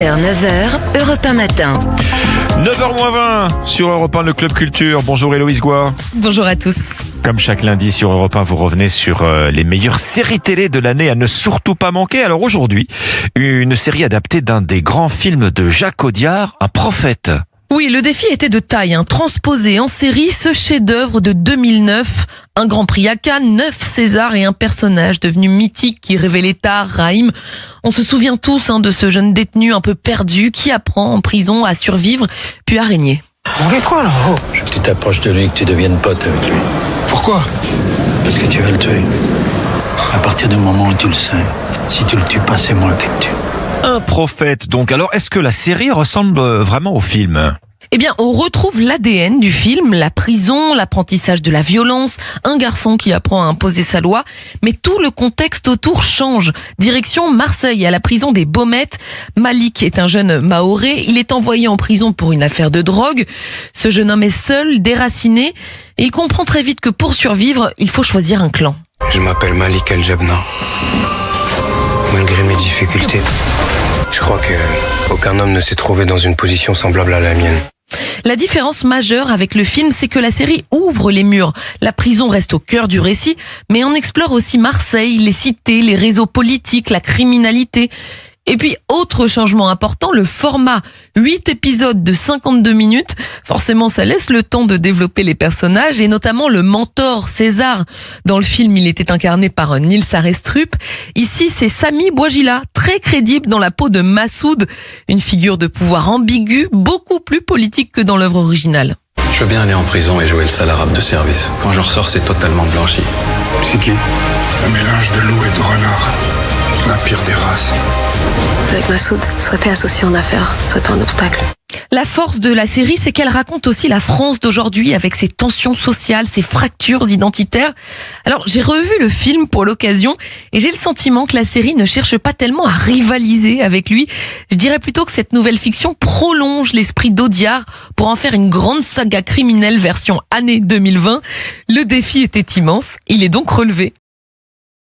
9h, Europe 1 matin. 9h-20 sur Europe 1, le Club Culture. Bonjour Héloïse Goua. Bonjour à tous. Comme chaque lundi sur Europe 1, vous revenez sur les meilleures séries télé de l'année à ne surtout pas manquer. Alors aujourd'hui, une série adaptée d'un des grands films de Jacques Audiard, Un prophète. Oui, le défi était de taille, transposer en série ce chef-d'œuvre de 2009. Un Grand Prix à Cannes, 9 Césars et un personnage devenu mythique qui révélait tard, Raïm. On se souvient tous de ce jeune détenu un peu perdu qui apprend en prison à survivre puis à régner. On est quoi là-haut? Je veux que tu t'approches de lui et que tu deviennes pote avec lui. Pourquoi? Parce que tu veux le tuer. À partir du moment où tu le sais, si tu le tues pas, c'est moi qui le tue. Un prophète donc. Alors est-ce que la série ressemble vraiment au film ? Eh bien, on retrouve l'ADN du film, la prison, l'apprentissage de la violence, un garçon qui apprend à imposer sa loi, mais tout le contexte autour change. Direction Marseille, à la prison des Baumettes. Malik est un jeune Mahorais, il est envoyé en prison pour une affaire de drogue. Ce jeune homme est seul, déraciné, et il comprend très vite que pour survivre, il faut choisir un clan. Je m'appelle Malik El-Jabna. Malgré mes difficultés, je crois que aucun homme ne s'est trouvé dans une position semblable à la mienne. La différence majeure avec le film, c'est que la série ouvre les murs. La prison reste au cœur du récit, mais on explore aussi Marseille, les cités, les réseaux politiques, la criminalité. Et puis, autre changement important, le format 8 épisodes de 52 minutes. Forcément, ça laisse le temps de développer les personnages et notamment le mentor César. Dans le film, il était incarné par Nils Arestrup. Ici, c'est Samy Bouajila, très crédible dans la peau de Massoud. Une figure de pouvoir ambiguë, beaucoup plus politique que dans l'œuvre originale. Je veux bien aller en prison et jouer le sale arabe de service. Quand je ressors, c'est totalement blanchi. C'est qui? Un mélange de loup et de renard. La pire des races. Avec Massoud, soit t'es associé en affaires, soit t'es un obstacle. La force de la série, c'est qu'elle raconte aussi la France d'aujourd'hui avec ses tensions sociales, ses fractures identitaires. Alors, j'ai revu le film pour l'occasion et j'ai le sentiment que la série ne cherche pas tellement à rivaliser avec lui. Je dirais plutôt que cette nouvelle fiction prolonge l'esprit d'Audiard pour en faire une grande saga criminelle version année 2020. Le défi était immense, il est donc relevé.